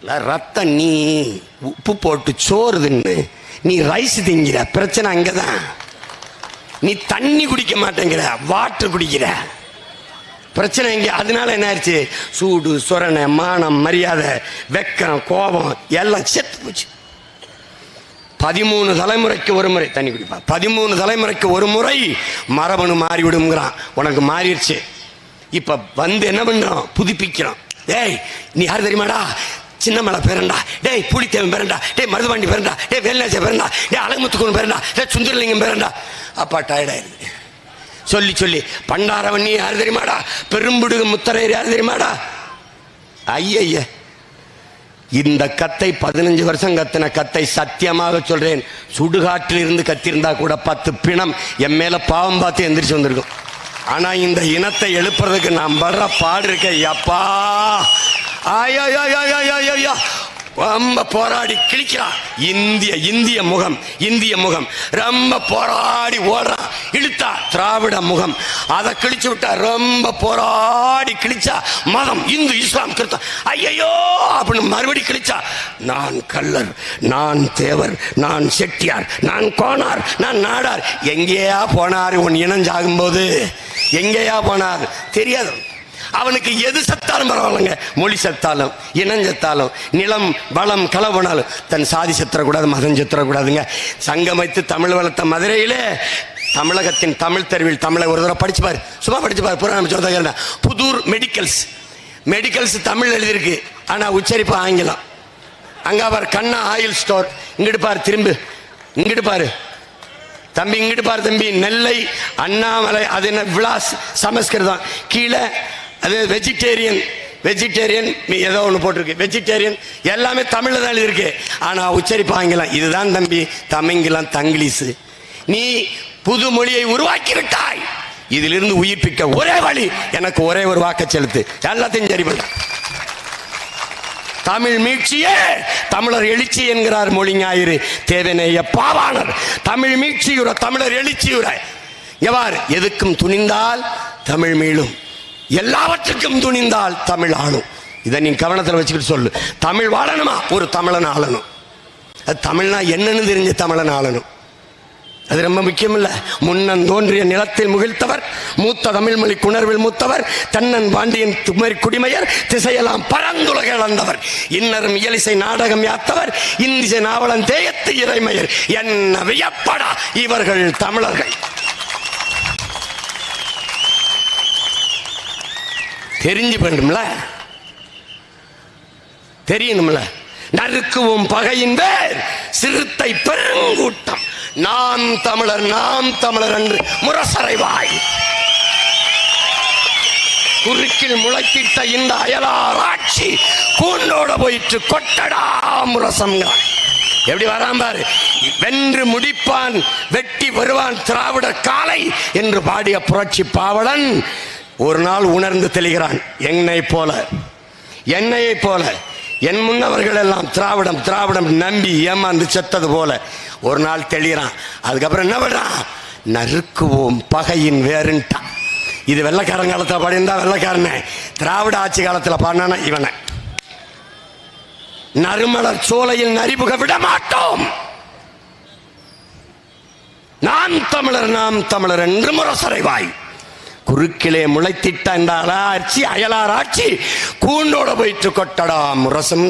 ரத்தம் நீ உப்பு போட்டு சோறு தின்னு, நீ ரைஸ் திங்கிற, பிரச்சனை அங்கதான். நீ தண்ணி குடிக்க மாட்டேங்கிற, வாட்டர் குடிக்கிற, பிரச்சனை இங்க. அதனால என்ன ஆயிடுச்சு? சூடு, சொரணை, மானம், மரியாதை, வெக்கம், கோபம் எல்லாம் செத்து போச்சு. 13 தலைமுறைக்கு ஒரு முறை தண்ணி குடிப்பா. 13 தலைமுறைக்கு ஒரு முறை மரபணு மாறிவிடுங்கிறான். உனக்கு மாறிடுச்சு. இப்ப வந்து என்ன பண்றோம்? புதுப்பிக்கிறோம். டேய் நீ யார் தெரியுமாடா? சின்னமலை பேரண்டா, டேய் புலித்தேவன் பேரண்டா, டேய் மருதுபாண்டி பேரண்டா, டேய் வேல்நாச்சியா பேரண்டா, டேய் அழகுமுத்துக்குன் பேரண்டா, டேய் சுந்தரலிங்கம் பேரண்டா. அப்பா டயர்டாயிருது சொல்லி சொல்லி. பண்டாரவண்ணி யார் தெரியுமாடா? பெரும்புடுகு முத்தரையர் யார் தெரியுமாடா? ஐய, இந்த கத்தை 15 வருஷம் கத்தின கத்தை. சத்தியமாக சொல்றேன், சுடுகாட்டில் இருந்து கத்திருந்தா கூட 10 பிணம் என் மேல பாவம் பார்த்து எந்திரிச்சு வந்திருக்கும். ஆனா இந்த இனத்தை எழுப்புறதுக்கு நான் படுற பாடு இருக்க அப்பா. ஆயா ரொம்ப போராடி கிழிக்கிறான். இந்திய முகம் ரொம்ப போராடி ஓடுறான். இழுத்தா திராவிட முகம், அதை கிழிச்சு விட்டா. ரொம்ப போராடி கிழிச்சா மதம், இந்து, இஸ்லாம், கிறிஸ்தவம். ஐயோ அப்படின்னு மறுபடி கிழிச்சா. நான் கல்லர், நான் தேவர், நான் செட்டியார், நான் கோனார், நான் நாடார். எங்கேயா போனார் உன் இனஞ்சாகும் போது? எங்கேயா போனார் தெரியாது. அவனுக்கு எது சத்தாலும் பரவாயில்லைங்க. மொழி சத்தாலும், இனம் சத்தாலும், நிலம் வளம் களவுனாலும் தன் சாதி சத்திரக்கூடாது, மதம் சத்திரக்கூடாதுங்க. சங்கமைத்து தமிழ் வளர்த்த மதுரையிலே தமிழகத்தின் தமிழ் தெருவில் தமிழை ஒரு தடவை படிச்சுப்பார், சும்மா படிச்சுப்பார். புராணம் சொல்ல புதூர் மெடிக்கல்ஸ் தமிழ் எழுதியிருக்கு, ஆனால் உச்சரிப்பு ஆங்கிலம். அங்கே அவர் கண்ணா ஆயில் ஸ்டோர், இங்கிட்டு பாரு, திரும்பு இங்கிட்டு பாரு தம்பி, இங்கிட்டு பாரு தம்பி, நெல்லை அண்ணாமலை, அது என்ன விலாஸ் சமஸ்கிருதம். கீழே அது வெஜிடேரியன் ஏதோ ஒன்று போட்டிருக்கு, வெஜிடேரியன். எல்லாமே தமிழில் தான் எழுதியிருக்கு, ஆனால் உச்சரிப்பு ஆங்கிலம். இதுதான் தம்பி தமிங்கிலம், தங்கிலீஷு. நீ புது மொழியை உருவாக்கி விட்டாய். இதிலிருந்து உயிர்ப்பிக்க ஒரே வழி, எனக்கு ஒரே ஒரு வாக்க செலுத்து, எல்லாத்தையும் சரி பண்ண. தமிழ் மீட்சியே தமிழர் எழுச்சி என்கிறார் மொழி ஞாயிறு தேவனேய பாவாணர். தமிழ் மீட்சியுற, தமிழர் எழுச்சியுற. எவ்வாறு? எதுக்கும் துணிந்தால் தமிழ் மீளும், எல்லாவற்றுக்கும் துணிந்தால் தமிழ் ஆளும். இதை நீ கவனத்தில் வச்சுக்கிட்டு சொல்லு. தமிழ் வாழணுமா? ஒரு தமிழன் ஆளணும். அது தமிழ்னா என்னன்னு தெரிஞ்ச தமிழன் ஆளணும். அது ரொம்ப முக்கியம் இல்ல. முன்னன் தோன்றிய நிலத்தில் முகிழ்த்தவர், மூத்த தமிழ் மொழி குணர்வில் மூத்தவர், தன்னன் பாண்டியன் துமரி குடிமையர், திசையெல்லாம் பரந்துலக இழந்தவர், இன்னரும் இயலிசை நாடகம் யாத்தவர், இந்திசை நாவலன் தேயத்து இறைமையர், என்ன வியப்படா இவர்கள் தமிழர்கள். தெரிஞ்சு வேண்டும்ல, தெரியணும்ல. நறுக்குவோம் பகையின் பேர் சிறுத்தை பெருங்கூட்டம், நாம் தமிழர் என்று முரசறைவாய். குறுக்கில் முளைத்திட்ட இந்த அயலார் ஆட்சி கூண்டோட போயிட்டு கொட்டடா முரசம். எப்படி வரான் பாரு. வென்று முடிப்பான், வெட்டி வருவான் திராவிட காலை என்று பாடிய புரட்சி பாவலன் ஒரு நாள் உணர்ந்து தெளிகிறான். என்னையை போல என் முன்னவர்கள் எல்லாம் திராவிடம் நம்பி ஏமாந்து செத்தது போல ஒரு நாள் தெளிகிறான். அதுக்கப்புறம் என்ன பண்றான்? நறுக்குவோம் பகையின் வேறுன்ட்டான். இது வெள்ளைக்காரன் காலத்தில் பாடியிருந்தா வெள்ளைக்காரனை, திராவிட ஆட்சி காலத்தில் பாடினானா இவனை. நறுமலர் சோலையில் நரிபுக விட மாட்டோம், நாம் தமிழர் என்று முரசறைவாய். குறுக்கிலே முளைத்திட்ட இந்த அயலார் ஆட்சி கூண்டோட போயிட்டு கொட்டடா முரசம்.